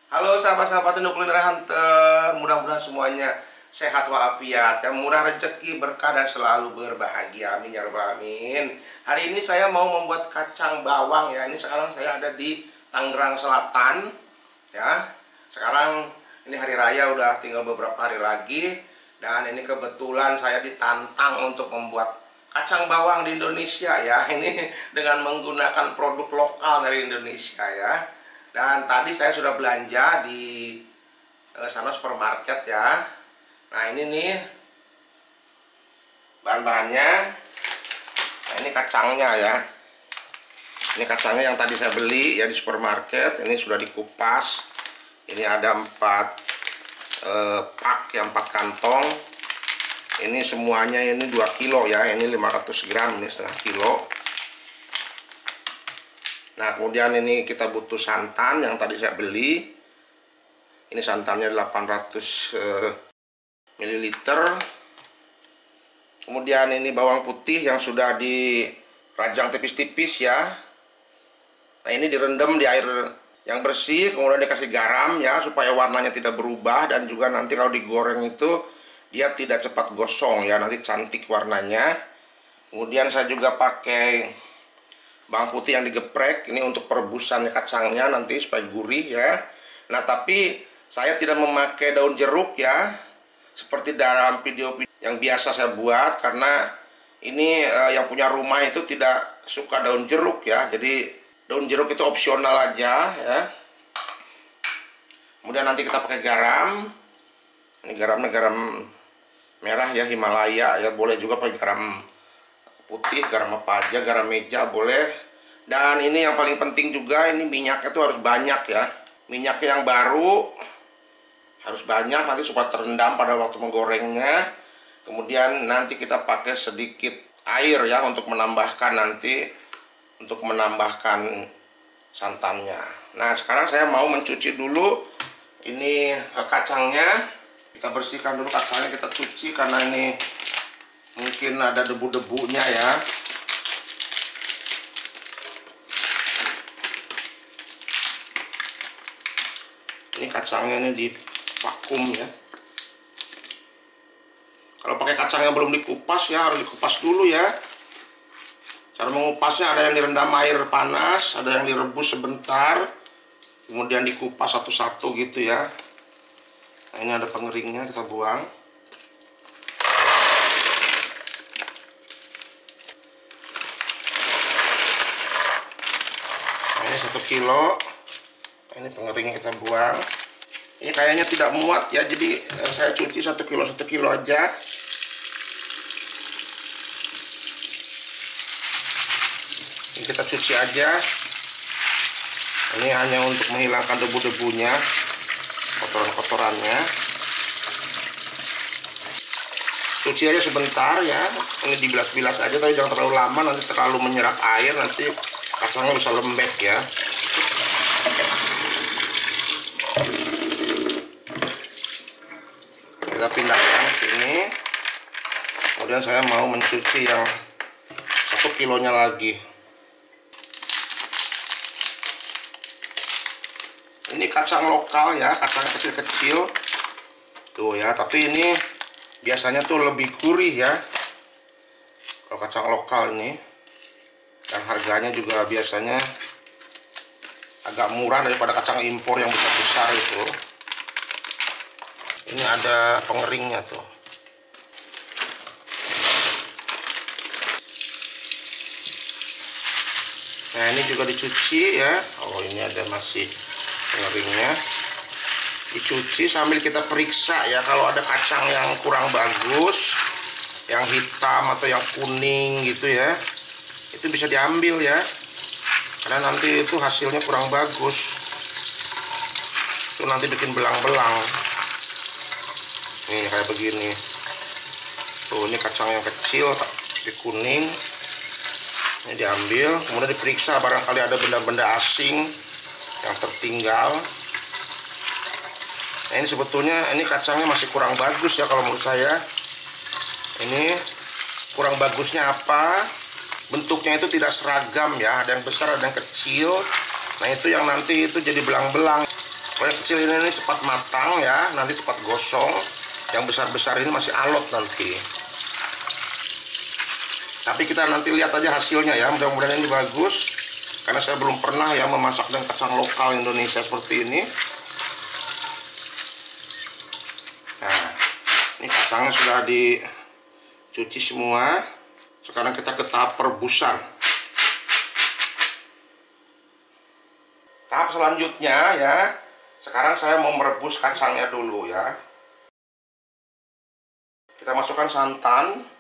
Halo sahabat-sahabat Kuliner Hunter, mudah-mudahan semuanya sehat walafiat, yang murah rezeki, berkah dan selalu berbahagia. Amin ya rabbal alamin. Hari ini saya mau membuat kacang bawang ya. Ini sekarang saya ada di Tangerang Selatan ya. Sekarang ini hari raya udah tinggal beberapa hari lagi, dan ini kebetulan saya ditantang untuk membuat kacang bawang di Indonesia ya. Ini dengan menggunakan produk lokal dari Indonesia ya. Dan tadi saya sudah belanja di sana supermarket ya. Nah ini nih bahan-bahannya. Nah ini kacangnya ya. Ini kacangnya yang tadi saya beli ya di supermarket. Ini sudah dikupas. Ini ada 4 pak ya, 4 kantong. Ini semuanya ini 2 kilo ya. Ini 500 gram, ini setengah kilo. Nah kemudian ini kita butuh santan yang tadi saya beli. Ini santannya 800 ml. Kemudian ini bawang putih yang sudah dirajang tipis-tipis ya. Nah ini direndam di air yang bersih, kemudian dikasih garam ya supaya warnanya tidak berubah, dan juga nanti kalau digoreng itu dia tidak cepat gosong ya, nanti cantik warnanya. Kemudian saya juga pakai bawang putih yang digeprek, ini untuk perebusan kacangnya nanti supaya gurih ya. Nah tapi saya tidak memakai daun jeruk ya, seperti dalam video yang biasa saya buat, karena ini yang punya rumah itu tidak suka daun jeruk ya. Jadi daun jeruk itu opsional aja ya. Kemudian nanti kita pakai garam. Ini garamnya garam merah ya, Himalaya ya, boleh juga pakai garam putih, garam apa aja, garam meja boleh. Dan ini yang paling penting juga, ini minyaknya tuh harus banyak ya. Minyaknya yang baru harus banyak nanti supaya terendam pada waktu menggorengnya. Kemudian nanti kita pakai sedikit air ya untuk menambahkan santannya. Nah sekarang saya mau mencuci dulu ini kacangnya. Kita bersihkan dulu kacangnya, kita cuci karena ini mungkin ada debu-debunya ya. Ini kacangnya ini divakum ya. Kalau pakai kacang yang belum dikupas ya, harus dikupas dulu ya. Cara mengupasnya ada yang direndam air panas, ada yang direbus sebentar, kemudian dikupas satu-satu gitu ya. Nah, ini ada pengeringnya, kita buang. Nah, ini 1 kilo. Ini pengeringnya kita buang. Ini kayaknya tidak muat ya, jadi saya cuci 1 kilo aja. Ini kita cuci aja. Ini hanya untuk menghilangkan debu-debunya, kotoran-kotorannya. Cuci aja sebentar ya. Ini dibilas-bilas aja, tapi jangan terlalu lama, nanti terlalu menyerap air, nanti kacangnya bisa lembek ya. Kita pindahkan sini. Kemudian saya mau mencuci yang 1 kilonya lagi. Ini kacang lokal ya, kacang kecil-kecil tuh ya, tapi ini biasanya tuh lebih gurih ya kalau kacang lokal ini, dan harganya juga biasanya agak murah daripada kacang impor yang besar-besar itu. Ini ada pengeringnya tuh. Nah ini juga dicuci ya. Oh ini ada masih pengeringnya. Dicuci sambil kita periksa ya, kalau ada kacang yang kurang bagus, yang hitam atau yang kuning gitu ya, itu bisa diambil ya, karena nanti itu hasilnya kurang bagus. Itu nanti bikin belang-belang. Nih kayak begini. Tuh ini kacang yang kecil tapi kuning. Ini diambil, kemudian diperiksa barangkali ada benda-benda asing yang tertinggal. Nah ini sebetulnya ini kacangnya masih kurang bagus ya kalau menurut saya. Ini kurang bagusnya apa? Bentuknya itu tidak seragam ya, ada yang besar ada yang kecil. Nah itu yang nanti itu jadi belang-belang. Kalau yang kecil ini cepat matang ya, nanti cepat gosong. Yang besar-besar ini masih alot nanti. Tapi kita nanti lihat aja hasilnya ya, mudah-mudahan ini bagus. Karena saya belum pernah ya memasak dengan kacang lokal Indonesia seperti ini. Nah, ini kacangnya sudah dicuci semua. Sekarang kita ke tahap perebusan. Tahap selanjutnya ya, sekarang saya mau merebus kacangnya dulu ya. Kita masukkan santan.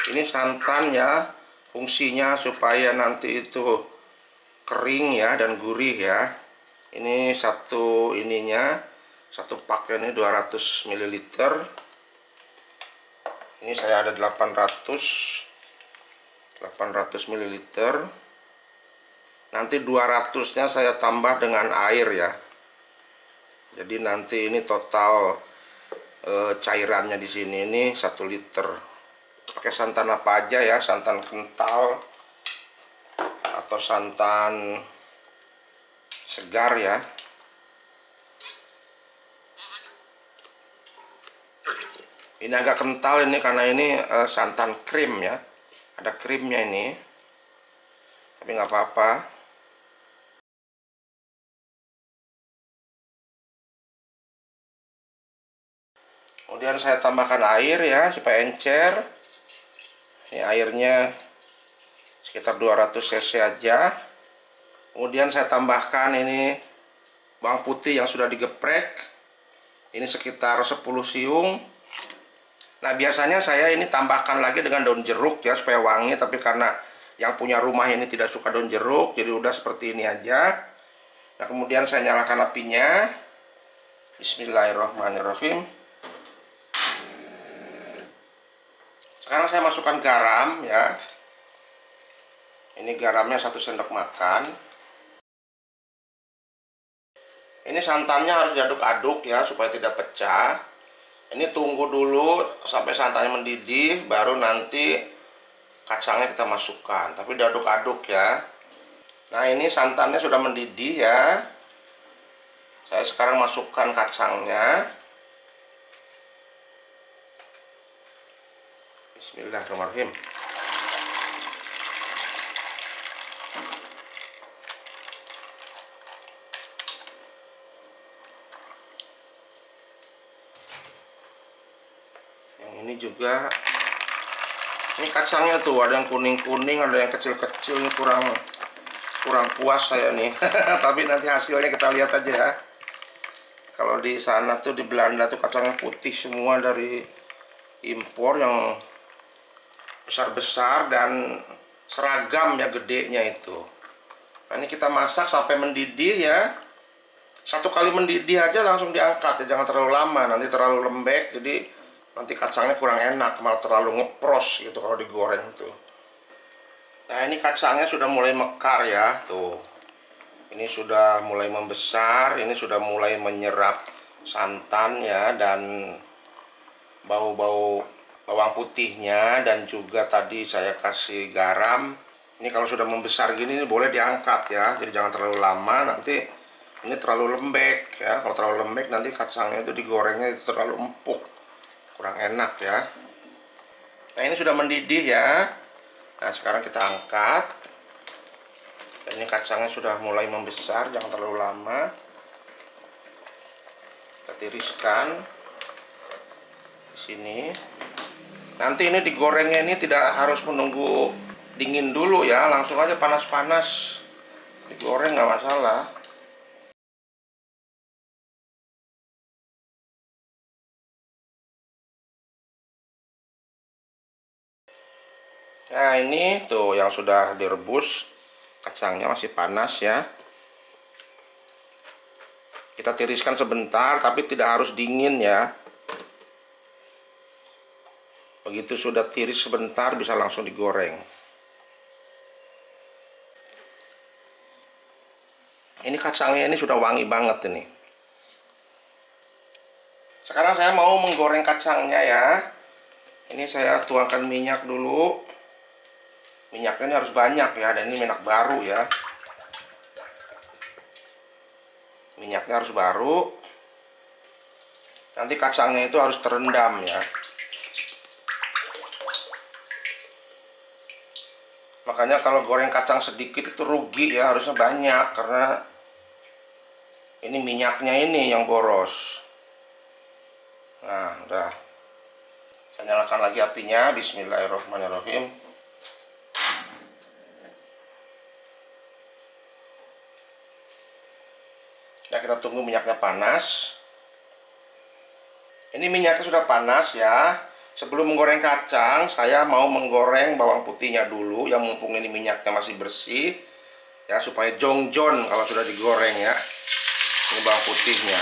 Ini santan ya, fungsinya supaya nanti itu kering ya dan gurih ya. Ini satu pak ini 200 ml. Ini saya ada 800 ml. Nanti 200-nya saya tambah dengan air ya. Jadi nanti ini total cairannya di sini ini 1 liter. Pakai santan apa aja ya, santan kental atau santan segar ya. Ini agak kental ini karena ini santan krim ya, ada krimnya ini, tapi nggak apa-apa. Kemudian saya tambahkan air ya supaya encer. Ini airnya sekitar 200 cc aja. Kemudian saya tambahkan ini bawang putih yang sudah digeprek. Ini sekitar 10 siung. Nah, biasanya saya ini tambahkan lagi dengan daun jeruk ya supaya wangi, tapi karena yang punya rumah ini tidak suka daun jeruk, jadi udah seperti ini aja. Nah, kemudian saya nyalakan apinya. Bismillahirrahmanirrahim. Sekarang saya masukkan garam ya. Ini garamnya 1 sendok makan. Ini santannya harus diaduk-aduk ya supaya tidak pecah. Ini tunggu dulu sampai santannya mendidih, baru nanti kacangnya kita masukkan. Tapi diaduk-aduk ya. Nah, ini santannya sudah mendidih ya. Saya sekarang masukkan kacangnya. Bismillahirrahmanirrahim. Yang ini juga, ini kacangnya tuh ada yang kuning-kuning, ada yang kecil-kecil, ini kurang puas saya nih. Tapi nanti hasilnya kita lihat aja ya. Kalau di sana tuh di Belanda tuh kacangnya putih semua dari impor yang besar-besar dan seragam ya gedenya itu. Nah, ini kita masak sampai mendidih ya. 1 kali mendidih aja langsung diangkat ya, jangan terlalu lama, nanti terlalu lembek, jadi nanti kacangnya kurang enak, malah terlalu ngepros gitu kalau digoreng tuh. Nah, ini kacangnya sudah mulai mekar ya, tuh. Ini sudah mulai membesar, ini sudah mulai menyerap santan ya, dan bau-bau bawang putihnya, dan juga tadi saya kasih garam. Ini kalau sudah membesar gini ini boleh diangkat ya, jadi jangan terlalu lama, nanti ini terlalu lembek ya. Kalau terlalu lembek nanti kacangnya itu digorengnya itu terlalu empuk, kurang enak ya. Nah, ini sudah mendidih ya. Nah, sekarang kita angkat. Dan ini kacangnya sudah mulai membesar, jangan terlalu lama. Kita tiriskan di sini. Nanti ini digorengnya ini tidak harus menunggu dingin dulu ya, langsung aja panas-panas digoreng, nggak masalah. Nah, ini tuh yang sudah direbus, kacangnya masih panas ya. Kita tiriskan sebentar, tapi tidak harus dingin ya. Begitu sudah tiris sebentar bisa langsung digoreng. Ini kacangnya ini sudah wangi banget ini. Sekarang saya mau menggoreng kacangnya ya. Ini saya tuangkan minyak dulu. Minyaknya ini harus banyak ya, dan ini minyak baru ya. Minyaknya harus baru. Nanti kacangnya itu harus terendam ya. Makanya kalau goreng kacang sedikit itu rugi ya, harusnya banyak, karena ini minyaknya ini yang boros. Nah, udah. Saya nyalakan lagi apinya. Bismillahirrahmanirrahim. Nah, kita tunggu minyaknya panas. Ini minyaknya sudah panas ya. Sebelum menggoreng kacang, saya mau menggoreng bawang putihnya dulu, yang mumpung ini minyaknya masih bersih ya, supaya jongjon kalau sudah digoreng ya. Ini bawang putihnya.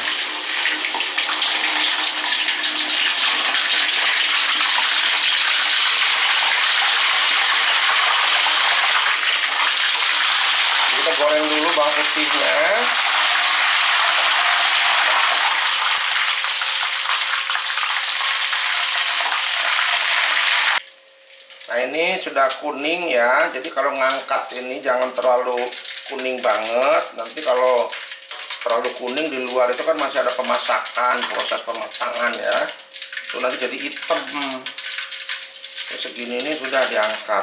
Kita goreng dulu bawang putihnya. Nah, ini sudah kuning ya. Jadi kalau ngangkat ini jangan terlalu kuning banget. Nanti kalau terlalu kuning di luar itu kan masih ada pemasakan, proses pematangan ya. Itu nanti jadi hitam. Segini ini sudah diangkat.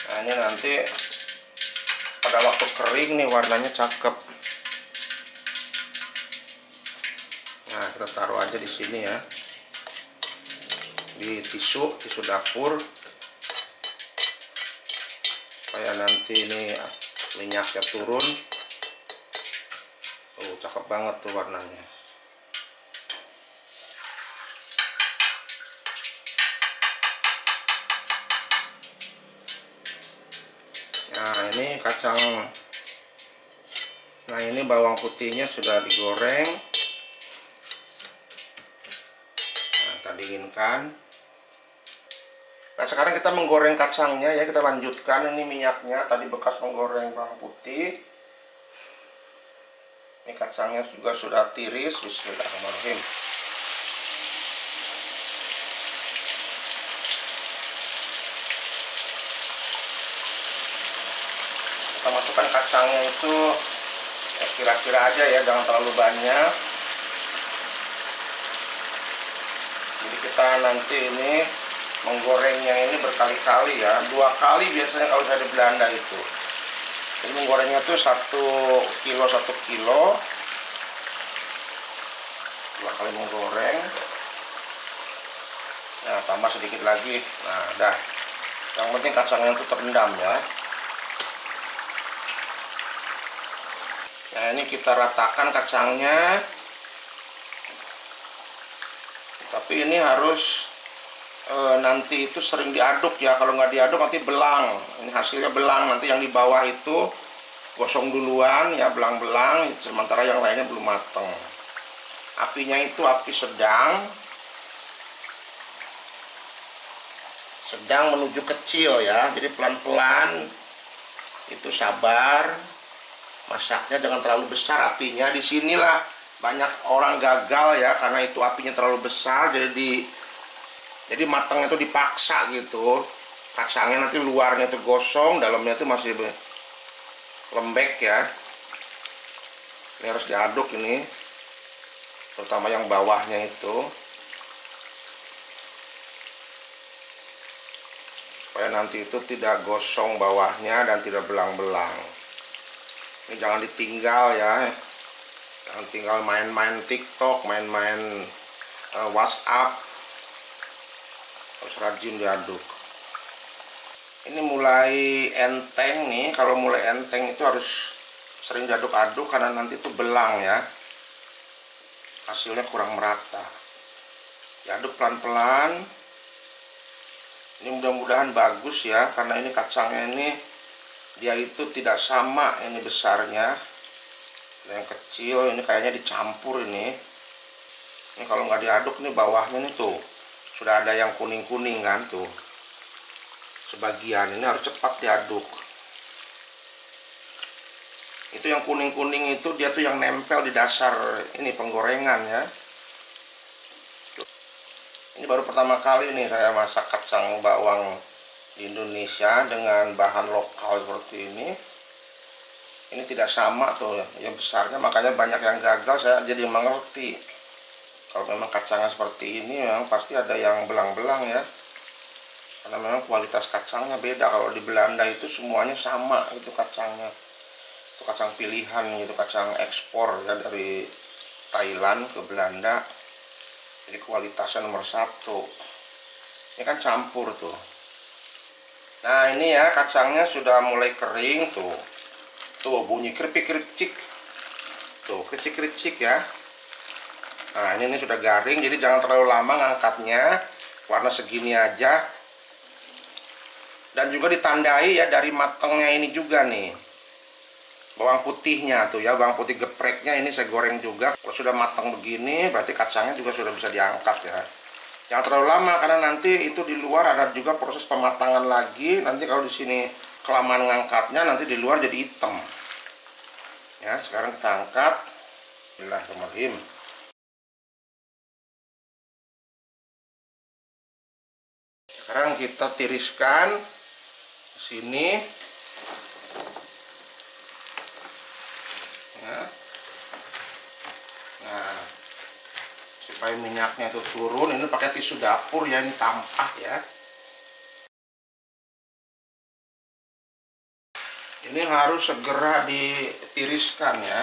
Nah, ini nanti pada waktu kering nih warnanya cakep. Nah, kita taruh aja di sini ya, di tisu dapur, supaya nanti ini minyaknya turun. Oh, cakep banget tuh warnanya. Nah, ini kacang. Nah, ini bawang putihnya sudah digoreng. Nah, kita dinginkan. Nah, sekarang kita menggoreng kacangnya ya, kita lanjutkan. Ini minyaknya tadi bekas menggoreng bawang putih. Ini kacangnya juga sudah tiris. Bismillahirrahmanirrahim. Kita masukkan kacangnya itu ya, kira-kira aja ya, jangan terlalu banyak. Jadi kita nanti ini menggorengnya ini berkali-kali ya, 2 kali biasanya kalau saya di Belanda itu. Jadi menggorengnya tuh 1 kilo 2 kali menggoreng. Nah, tambah sedikit lagi. Nah, dah. Yang penting kacangnya itu terendam ya. Nah, ini kita ratakan kacangnya. Tapi ini harus nanti itu sering diaduk ya. Kalau nggak diaduk nanti belang. Ini hasilnya belang. Nanti yang di bawah itu gosong duluan ya, belang-belang. Sementara yang lainnya belum mateng. Apinya itu api sedang. Sedang menuju kecil ya. Jadi pelan-pelan. Itu sabar. Masaknya jangan terlalu besar apinya. Disinilah banyak orang gagal ya, karena itu apinya terlalu besar. Jadi matangnya itu dipaksa gitu. Kacangnya nanti luarnya itu gosong, dalamnya itu masih lembek ya. Ini harus diaduk ini, terutama yang bawahnya itu, supaya nanti itu tidak gosong bawahnya dan tidak belang-belang. Ini jangan ditinggal ya. Jangan tinggal main-main TikTok, main-main WhatsApp. Harus rajin diaduk. Ini mulai enteng nih. Kalau mulai enteng itu harus sering diaduk-aduk, karena nanti itu belang ya. Hasilnya kurang merata. Diaduk pelan-pelan. Ini mudah-mudahan bagus ya, karena ini kacangnya ini dia itu tidak sama ini besarnya. Yang kecil ini kayaknya dicampur ini. Ini kalau nggak diaduk nih bawahnya nih tuh sudah ada yang kuning-kuning kan tuh. Sebagian ini harus cepat diaduk. Itu yang kuning-kuning itu dia tuh yang nempel di dasar ini penggorengan ya. Ini baru pertama kali nih saya masak kacang bawang di Indonesia dengan bahan lokal seperti ini. Ini tidak sama tuh ya besarnya, makanya banyak yang gagal. Saya jadi mengerti kalau memang kacangnya seperti ini memang pasti ada yang belang-belang ya, karena memang kualitas kacangnya beda. Kalau di Belanda itu semuanya sama itu kacangnya, itu kacang pilihan, itu kacang ekspor ya dari Thailand ke Belanda, jadi kualitasnya nomor 1. Ini kan campur tuh. Nah ini ya kacangnya sudah mulai kering tuh, bunyi keripik-keripik tuh, kericik-kericik ya. Nah ini sudah garing, jadi jangan terlalu lama ngangkatnya, warna segini aja. Dan juga ditandai ya dari matangnya ini juga nih, bawang putihnya tuh ya, bawang putih gepreknya ini saya goreng juga. Kalau sudah matang begini berarti kacangnya juga sudah bisa diangkat ya. Jangan terlalu lama karena nanti itu di luar ada juga proses pematangan lagi. Nanti kalau di sini kelamaan ngangkatnya nanti di luar jadi hitam. Ya, sekarang kita angkat. Bismillahirrahmanirrahim. Sekarang kita tiriskan ke sini. Ya. Nah, supaya minyaknya itu turun, ini pakai tisu dapur ya, ini tampah ya. Ini harus segera ditiriskan ya.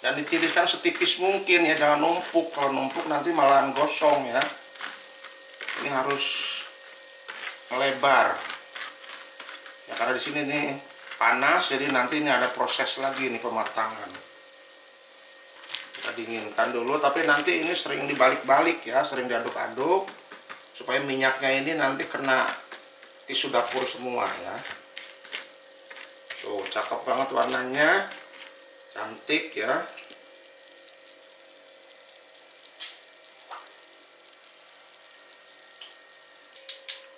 Dan ditiriskan setipis mungkin ya, jangan numpuk. Kalau numpuk nanti malahan gosong ya. Ini harus melebar. Ya karena di sini nih panas, jadi nanti ini ada proses lagi nih pematangan. Kita dinginkan dulu, tapi nanti ini sering dibalik-balik ya, sering diaduk-aduk supaya minyaknya ini nanti kena tisu dapur semua ya. Tuh, cakep banget warnanya, cantik ya.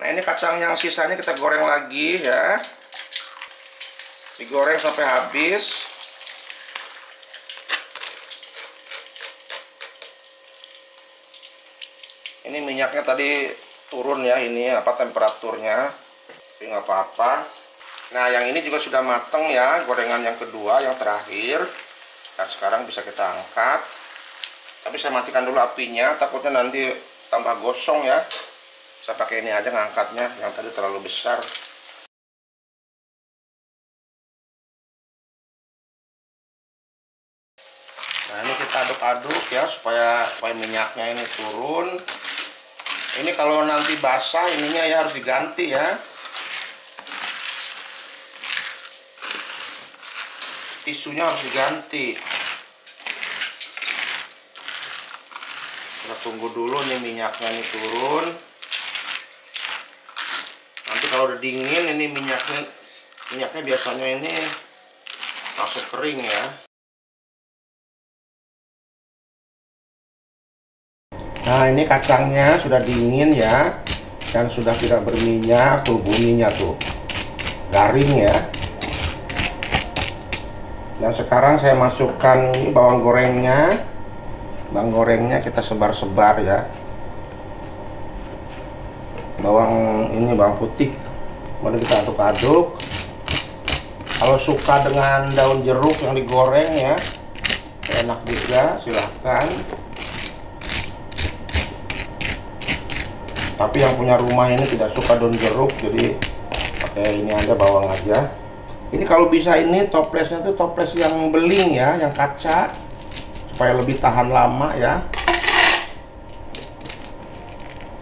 Nah ini kacang yang sisanya kita goreng lagi ya, digoreng sampai habis. Ini minyaknya tadi turun ya, ini apa temperaturnya, tapi nggak apa-apa. Nah yang ini juga sudah mateng ya, gorengan yang kedua, yang terakhir. Dan sekarang bisa kita angkat. Tapi saya matikan dulu apinya, takutnya nanti tambah gosong ya. Saya pakai ini aja ngangkatnya, yang tadi terlalu besar. Nah ini kita aduk-aduk ya supaya minyaknya ini turun. Ini kalau nanti basah ininya ya harus diganti ya. Tisunya harus diganti. Kita tunggu dulu nih minyaknya ini turun. Nanti kalau udah dingin ini minyaknya biasanya ini langsung kering ya. Nah ini kacangnya sudah dingin ya, dan sudah tidak berminyak tuh, bunyinya tuh garing ya. Dan sekarang saya masukkan ini bawang gorengnya. Bawang gorengnya kita sebar-sebar ya. Bawang putih. Kemudian kita aduk-aduk. Kalau suka dengan daun jeruk yang digoreng ya, enak juga, silahkan. Tapi yang punya rumah ini tidak suka daun jeruk, jadi pakai ini aja, bawang aja. Ini kalau bisa ini toplesnya tuh toples yang beling ya, yang kaca, supaya lebih tahan lama ya.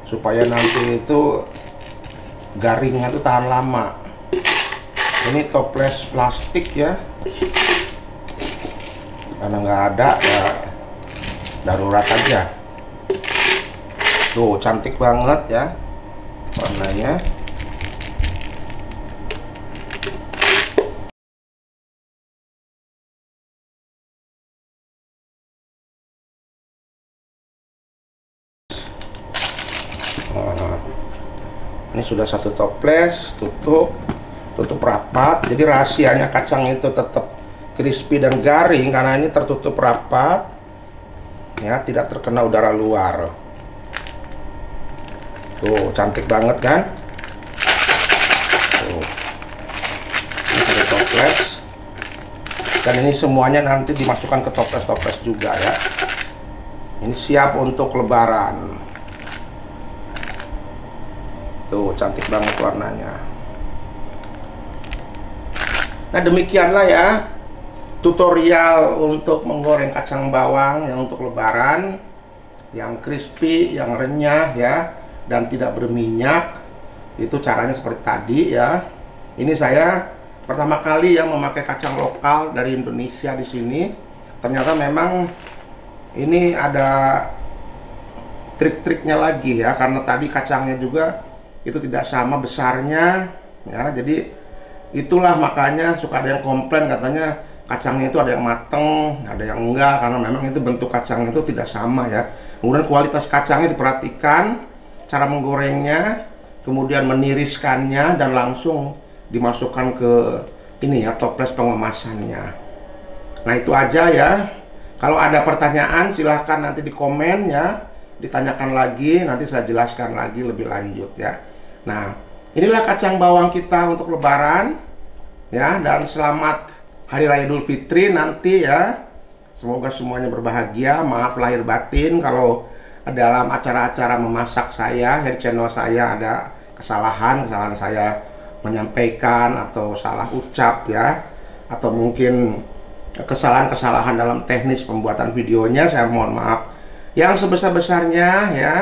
Supaya nanti itu garingnya tuh tahan lama. Ini toples plastik ya, karena nggak ada ya darurat aja. Tuh cantik banget ya warnanya. Nah, ini sudah satu toples, tutup. tutup rapat. Jadi rahasianya kacang itu tetap crispy dan garing karena ini tertutup rapat, ya, tidak terkena udara luar. Tuh, cantik banget kan? Tuh. Ini ada toples. Dan ini semuanya nanti dimasukkan ke toples-toples juga ya. Ini siap untuk lebaran. Tuh, cantik banget warnanya. Nah, demikianlah ya tutorial untuk menggoreng kacang bawang yang untuk lebaran, yang crispy, yang renyah ya, dan tidak berminyak. Itu caranya seperti tadi ya. Ini saya pertama kali yang memakai kacang lokal dari Indonesia di sini. Ternyata memang ini ada trik-triknya lagi ya, karena tadi kacangnya juga itu tidak sama besarnya ya. Jadi itulah makanya suka ada yang komplain katanya kacangnya itu ada yang mateng, ada yang enggak, karena memang itu bentuk kacangnya itu tidak sama ya. Kemudian kualitas kacangnya diperhatikan, cara menggorengnya, kemudian meniriskannya dan langsung dimasukkan ke ini ya, toples pengemasannya. Nah, itu aja ya. Kalau ada pertanyaan silahkan nanti di komen ya, ditanyakan lagi, nanti saya jelaskan lagi lebih lanjut ya. Nah, inilah kacang bawang kita untuk lebaran ya, dan selamat Hari Raya Idul Fitri nanti ya. Semoga semuanya berbahagia. Maaf lahir batin kalau dalam acara-acara memasak saya di channel saya ada kesalahan saya menyampaikan atau salah ucap ya, atau mungkin kesalahan-kesalahan dalam teknis pembuatan videonya, saya mohon maaf yang sebesar-besarnya ya.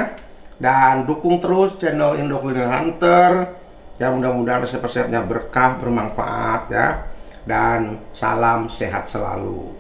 Dan dukung terus channel Indo Kuliner Hunter ya, mudah-mudahan resep-resepnya berkah, bermanfaat ya, dan salam sehat selalu.